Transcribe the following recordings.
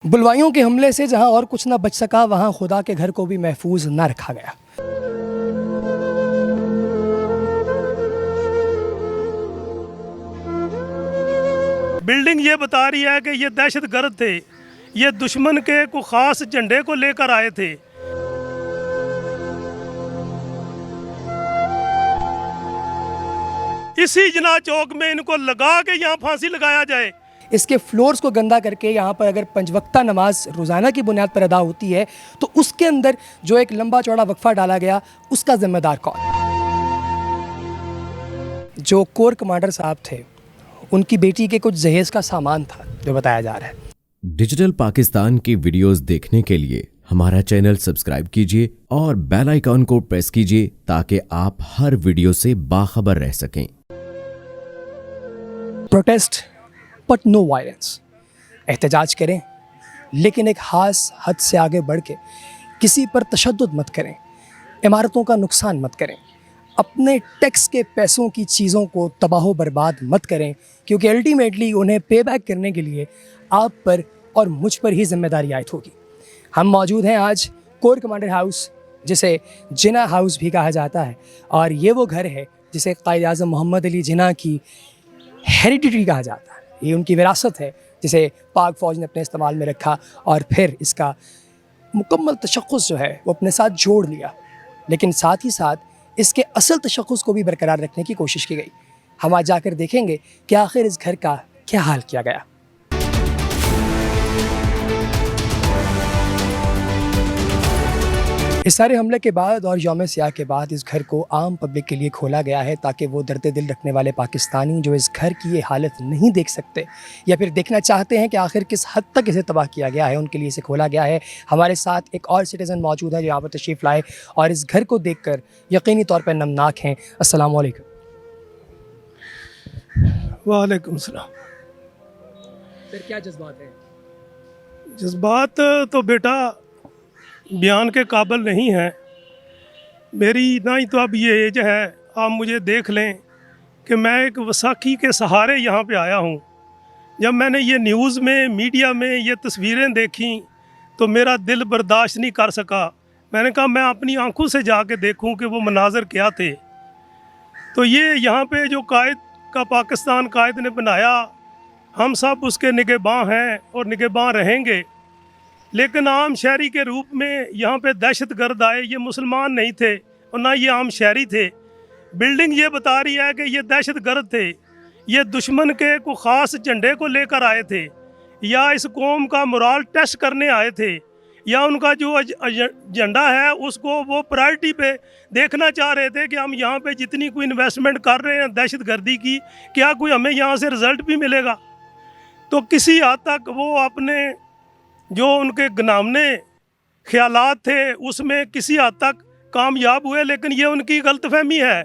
बुलवाइयों के हमले से जहां और कुछ न बच सका, वहां खुदा के घर को भी महफूज न रखा गया। बिल्डिंग ये बता रही है कि ये दहशतगर्द थे, ये दुश्मन के को खास झंडे को लेकर आए थे। इसी जना चौक में इनको लगा के यहाँ फांसी लगाया जाए। इसके फ्लोर्स को गंदा करके यहाँ पर अगर पंचवक्ता नमाज रोज़ाना की बुनियाद पर अदा होती है तो उसके अंदर जो एक लंबा चौड़ा वक्फा डाला गया, उसका जिम्मेदार कौन? जो कोर कमांडर साहब थे, उनकी बेटी के कुछ जहेज का सामान था जो बताया जा रहा है। डिजिटल पाकिस्तान की वीडियोस देखने के लिए हमारा चैनल सब्सक्राइब कीजिए और बेल आइकॉन को प्रेस कीजिए ताकि आप हर वीडियो से बाखबर रह सकें। Protest but no violence. एहतजाज करें लेकिन एक खास हद से आगे बढ़ के किसी पर तशद्दुद मत करें, इमारतों का नुकसान मत करें, अपने टैक्स के पैसों की चीज़ों को तबाह बर्बाद मत करें, क्योंकि अल्टीमेटली उन्हें पे बैक करने के लिए आप पर और मुझ पर ही जिम्मेदारी आयद होगी। हम मौजूद हैं आज कोर कमांडर हाउस, जिसे जिना हाउस भी कहा जाता है, और ये वो घर है जिसे कायद आज़म मोहम्मद अली जिना की हेरिडिटी कहा जाता है। ये उनकी विरासत है जिसे पाक फ़ौज ने अपने इस्तेमाल में रखा और फिर इसका मुकम्मल तशख़्ख़ुस जो है वो अपने साथ जोड़ लिया, लेकिन साथ ही साथ इसके असल तशख़्ख़ुस को भी बरकरार रखने की कोशिश की गई। हम आज जाकर देखेंगे कि आखिर इस घर का क्या हाल किया गया। इस सारे हमले के बाद और यौम सियाह के बाद इस घर को आम पब्लिक के लिए खोला गया है, ताकि वो दर्द दिल रखने वाले पाकिस्तानी जो इस घर की ये हालत नहीं देख सकते या फिर देखना चाहते हैं कि आखिर किस हद तक इसे तबाह किया गया है, उनके लिए इसे खोला गया है। हमारे साथ एक और सिटीज़न मौजूद है जो यहाँ पर तशरीफ़ लाए और इस घर को देख कर यकीनी तौर पर नमनाक हैं। अस्सलाम वालेकुम। वालेकुम सलाम। फिर क्या जज्बात हैं? जज्बात तो बेटा बयान के काबिल नहीं है। मेरी ना ही तो अब ये एज है, आप मुझे देख लें कि मैं एक वसाखी के सहारे यहाँ पे आया हूँ। जब मैंने ये न्यूज़ में मीडिया में ये तस्वीरें देखी तो मेरा दिल बर्दाश्त नहीं कर सका। मैंने कहा मैं अपनी आंखों से जाके देखूँ कि वो मनाज़र क्या थे। तो ये यहाँ पे जो कायद का पाकिस्तान कायद ने बनाया, हम सब उसके निगहबान हैं और निगहबान रहेंगे। लेकिन आम शहरी के रूप में यहाँ पे दहशतगर्द आए। ये मुसलमान नहीं थे और ना ये आम शहरी थे। बिल्डिंग ये बता रही है कि ये दहशतगर्द थे, ये दुश्मन के को ख़ास झंडे को लेकर आए थे, या इस कौम का मोरल टेस्ट करने आए थे, या उनका जो झंडा है उसको वो प्रायोरिटी पे देखना चाह रहे थे कि हम यहाँ पे जितनी कोई इन्वेस्टमेंट कर रहे हैं दहशतगर्दी की, क्या कोई हमें यहाँ से रिज़ल्ट भी मिलेगा। तो किसी हद तक वो अपने जो उनके गनामने ख्यालात थे उसमें किसी हद तक कामयाब हुए। लेकिन ये उनकी गलतफहमी है।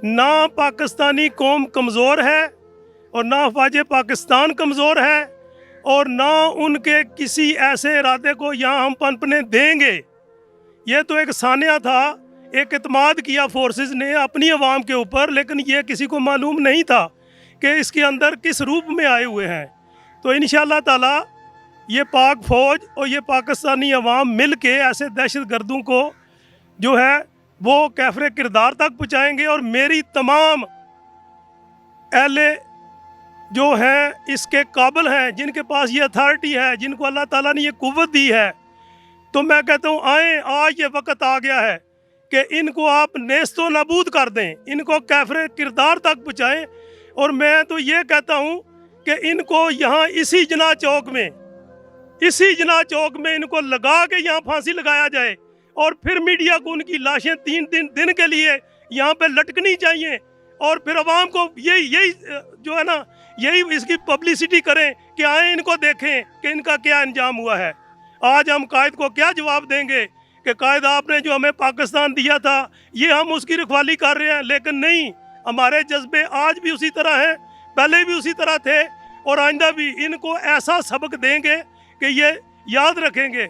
ना पाकिस्तानी कौम कमज़ोर है और ना अफवाज पाकिस्तान कमज़ोर है, और ना उनके किसी ऐसे इरादे को यहाँ हम पनपने देंगे। ये तो एक सानिया था, एक इत्माद किया फोर्सेस ने अपनी आवाम के ऊपर, लेकिन ये किसी को मालूम नहीं था कि इसके अंदर किस रूप में आए हुए हैं। तो इंशाअल्लाह ताला ये पाक फ़ौज और ये पाकिस्तानी अवाम मिल के ऐसे दहशतगर्दों को जो है वो कैफरे किरदार तक पहुँचाएँगे। और मेरी तमाम अहले जो हैं इसके काबिल हैं, जिनके पास ये अथॉरिटी है, जिनको अल्लाह ताला ने ये कुव्वत दी है, तो मैं कहता हूँ आएँ, आज ये वक्त आ गया है कि इनको आप नेस्तो नाबूद कर दें, इनको कैफरे किरदार तक पहुँचाएँ। और मैं तो ये कहता हूँ कि इनको यहाँ इसी जना चौक में इनको लगा के यहाँ फांसी लगाया जाए, और फिर मीडिया को उनकी लाशें 3 दिन के लिए यहाँ पे लटकनी चाहिए, और फिर आवाम को यही जो है ना, यही इसकी पब्लिसिटी करें कि आए इनको देखें कि इनका क्या अंजाम हुआ है। आज हम कायद को क्या जवाब देंगे कि कायद आपने जो हमें पाकिस्तान दिया था ये हम उसकी रखवाली कर रहे हैं। लेकिन नहीं, हमारे जज्बे आज भी उसी तरह हैं, पहले भी उसी तरह थे और आइंदा भी। इनको ऐसा सबक देंगे कि ये याद रखेंगे।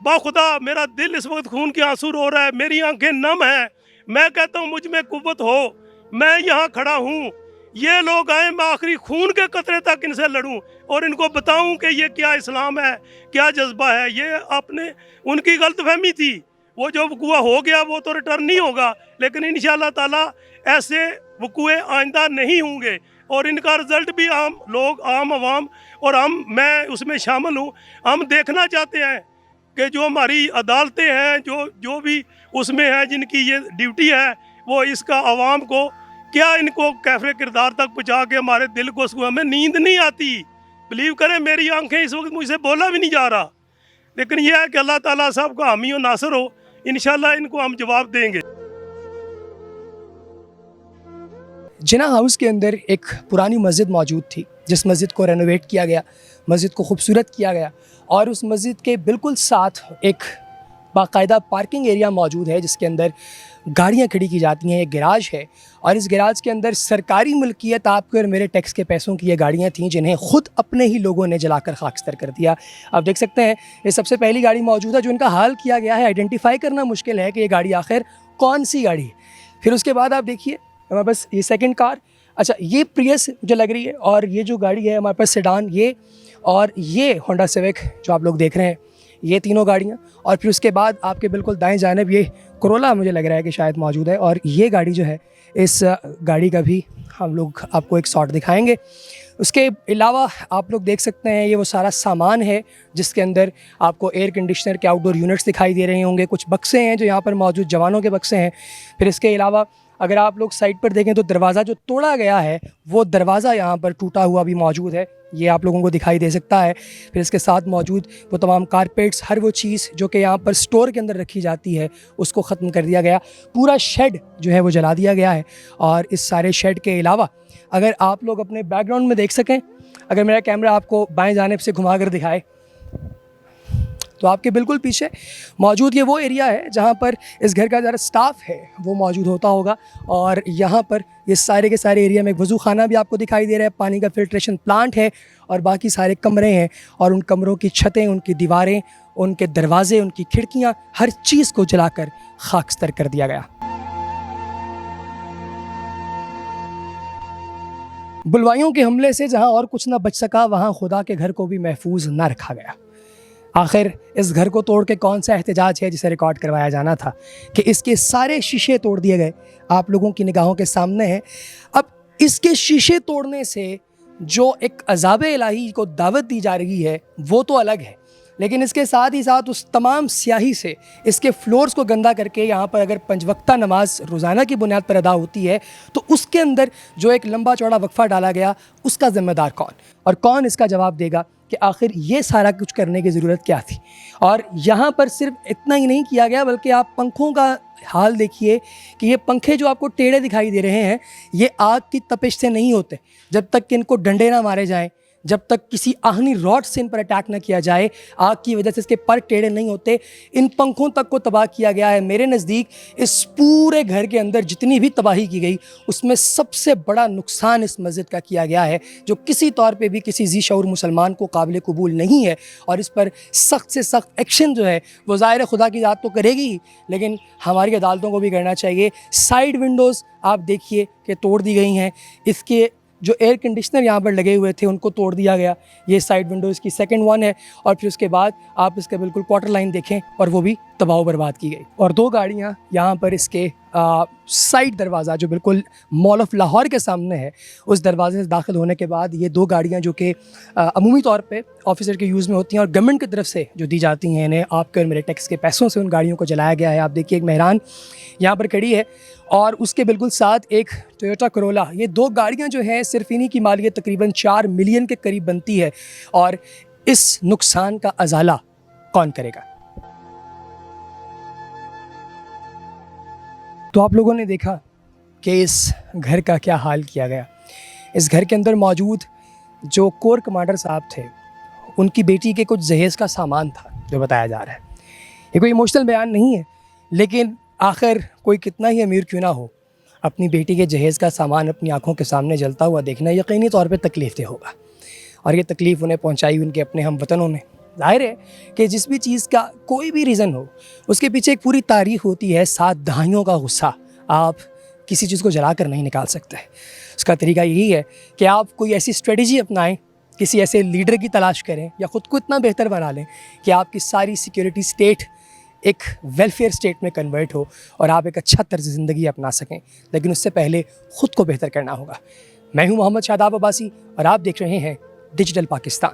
बाखुदा मेरा दिल इस वक्त खून के आंसू रो रहा है, मेरी आंखें नम हैं। मैं कहता हूँ मुझ में कुव्वत हो, मैं यहाँ खड़ा हूँ, ये लोग आए, मैं आखिरी खून के कतरे तक इनसे लड़ूं और इनको बताऊं कि ये क्या इस्लाम है, क्या जज्बा है। ये आपने उनकी गलतफहमी थी, वो जो वकूआ हो गया वो तो रिटर्न नहीं होगा, लेकिन इंशाअल्लाह ताला ऐसे वकूए आइंदा नहीं होंगे और इनका रिज़ल्ट भी आम लोग, आम आवाम और मैं उसमें शामिल हूँ, हम देखना चाहते हैं कि जो हमारी अदालतें हैं, जो भी उसमें है, जिनकी ये ड्यूटी है, वो इसका आवाम को क्या इनको कैफे किरदार तक पहुँचा के हमारे दिल को सुकून। हमें नींद नहीं आती, बिलीव करें, मेरी आंखें इस वक्त मुझसे बोला भी नहीं जा रहा, लेकिन यह है कि अल्लाह ताला साहब का हामी और नासर हो, इंशाल्लाह इनको हम जवाब देंगे। जिना हाउस के अंदर एक पुरानी मस्जिद मौजूद थी, जिस मस्जिद को रेनोवेट किया गया, मस्जिद को खूबसूरत किया गया, और उस मस्जिद के बिल्कुल साथ एक बाकायदा पार्किंग एरिया मौजूद है जिसके अंदर गाड़ियां खड़ी की जाती हैं। एक गैराज है और इस गैराज के अंदर सरकारी मिल्कियत आपके और मेरे टैक्स के पैसों की ये गाड़ियां थीं, जिन्हें ख़ुद अपने ही लोगों ने जलाकर खाकस्तर कर दिया। आप देख सकते हैं ये सबसे पहली गाड़ी मौजूद है जो इनका हाल किया गया है। आइडेंटिफाई करना मुश्किल है कि ये गाड़ी आखिर कौन सी गाड़ी है। फिर उसके बाद आप देखिए हमारे पास ये सेकंड कार, अच्छा ये प्रियस जो लग रही है, और ये जो गाड़ी है हमारे पास सेडान, ये और ये होंडा सिविक जो आप लोग देख रहे हैं, ये तीनों गाड़ियाँ। और फिर उसके बाद आपके बिल्कुल दाएं जानिब ये कोरोला मुझे लग रहा है कि शायद मौजूद है, और ये गाड़ी जो है, इस गाड़ी का भी हम लोग आपको एक शॉट दिखाएंगे। उसके अलावा आप लोग देख सकते हैं ये वो सारा सामान है जिसके अंदर आपको एयर कंडीशनर के आउटडोर यूनिट्स दिखाई दे रहे होंगे। कुछ बक्से हैं जो यहाँ पर मौजूद जवानों के बक्से हैं। फिर इसके अलावा अगर आप लोग साइड पर देखें तो दरवाज़ा जो तोड़ा गया है वो दरवाज़ा यहाँ पर टूटा हुआ भी मौजूद है, ये आप लोगों को दिखाई दे सकता है। फिर इसके साथ मौजूद वो तमाम कारपेट्स, हर वो चीज़ जो कि यहाँ पर स्टोर के अंदर रखी जाती है, उसको ख़त्म कर दिया गया। पूरा शेड जो है वो जला दिया गया है। और इस सारे शेड के अलावा अगर आप लोग अपने बैकग्राउंड में देख सकें, अगर मेरा कैमरा आपको बाएं जानिब से घुमा कर दिखाए तो आपके बिल्कुल पीछे मौजूद ये वो एरिया है जहाँ पर इस घर का ज़रा स्टाफ है वो मौजूद होता होगा। और यहाँ पर ये सारे के सारे एरिया में एक वज़ू खाना भी आपको दिखाई दे रहा है, पानी का फिल्ट्रेशन प्लांट है, और बाकी सारे कमरे हैं, और उन कमरों की छतें, उनकी दीवारें, उनके दरवाजे, उनकी खिड़कियाँ, हर चीज़ को जलाकर खाकस्तर कर दिया गया। बुलवाइयों के हमले से जहाँ और कुछ ना बच सका, वहाँ खुदा के घर को भी महफूज ना रखा गया। आखिर इस घर को तोड़ के कौन सा एहतजाज है जिसे रिकॉर्ड करवाया जाना था कि इसके सारे शीशे तोड़ दिए गए, आप लोगों की निगाहों के सामने है। अब इसके शीशे तोड़ने से जो एक अज़ाब इलाही को दावत दी जा रही है वो तो अलग है, लेकिन इसके साथ ही साथ उस तमाम स्याही से इसके फ्लोर्स को गंदा करके यहाँ पर अगर 5 वक्ता नमाज रोज़ाना की बुनियाद पर अदा होती है तो उसके अंदर जो एक लंबा चौड़ा वक्फ़ा डाला गया, उसका ज़िम्मेदार कौन, और कौन इसका जवाब देगा कि आखिर ये सारा कुछ करने की ज़रूरत क्या थी। और यहाँ पर सिर्फ इतना ही नहीं किया गया, बल्कि आप पंखों का हाल देखिए कि ये पंखे जो आपको टेढ़े दिखाई दे रहे हैं, ये आग की तपिश से नहीं होते। जब तक कि इनको डंडे ना मारे जाएं, जब तक किसी आहनी रॉड से इन पर अटैक ना किया जाए, आग की वजह से इसके पर टेढ़े नहीं होते। इन पंखों तक को तबाह किया गया है। मेरे नज़दीक इस पूरे घर के अंदर जितनी भी तबाही की गई, उसमें सबसे बड़ा नुकसान इस मस्जिद का किया गया है, जो किसी तौर पे भी किसी जी शऊर मुसलमान को काबिल कबूल नहीं है। और इस पर सख्त से सख्त एक्शन जो है वो ज़ाहिर खुदा की ज़ात तो करेगी ही, लेकिन हमारी अदालतों को भी करना चाहिए। साइड विंडोज़ आप देखिए कि तोड़ दी गई हैं। इसके जो एयर कंडीशनर यहाँ पर लगे हुए थे उनको तोड़ दिया गया। ये साइड विंडोज़ की सेकंड वन है। और फिर उसके बाद आप इसका बिल्कुल क्वार्टर लाइन देखें और वो भी तबाह बर्बाद की गई। और 2 गाड़ियाँ यहाँ पर इसके साइड दरवाज़ा जो बिल्कुल मॉल ऑफ लाहौर के सामने है, उस दरवाजे से दाखिल होने के बाद ये 2 गाड़ियाँ जो कि अमूमी तौर पे ऑफिसर के यूज़ में होती हैं और गवर्नमेंट की तरफ से जो दी जाती हैं, इन्हें आपके और मेरे टैक्स के पैसों से उन गाड़ियों को जलाया गया है। आप देखिए एक मेहरान यहाँ पर खड़ी है और उसके बिल्कुल साथ एक टोयोटा करोला। ये 2 गाड़ियाँ जो हैं सिर्फ इन्हीं की मालियत तकरीबन 4 मिलियन के करीब बनती है। और इस नुकसान का अजाला कौन करेगा? तो आप लोगों ने देखा कि इस घर का क्या हाल किया गया। इस घर के अंदर मौजूद जो कोर कमांडर साहब थे, उनकी बेटी के कुछ जहेज़ का सामान था जो बताया जा रहा है। ये कोई इमोशनल बयान नहीं है, लेकिन आखिर कोई कितना ही अमीर क्यों ना हो, अपनी बेटी के जहेज़ का सामान अपनी आंखों के सामने जलता हुआ देखना यकीनी तौर पे तकलीफ़ दे होगा। और ये तकलीफ़ उन्हें पहुंचाई उनके अपने हम वतनों ने। जाहिर है कि जिस भी चीज़ का कोई भी रीज़न हो, उसके पीछे एक पूरी तारीख़ होती है। 7 दहाइयों का गुस्सा आप किसी चीज़ को जला कर नहीं निकाल सकते। उसका तरीका यही है कि आप कोई ऐसी स्ट्रेटजी अपनाएं, किसी ऐसे लीडर की तलाश करें या ख़ुद को इतना बेहतर बना लें कि आपकी सारी सिक्योरिटी स्टेट एक वेलफेयर स्टेट में कन्वर्ट हो और आप एक अच्छा तर्ज ज़िंदगी अपना सकें। लेकिन उससे पहले ख़ुद को बेहतर करना होगा। मैं हूं मोहम्मद शादाब अब्बासी और आप देख रहे हैं डिजिटल पाकिस्तान।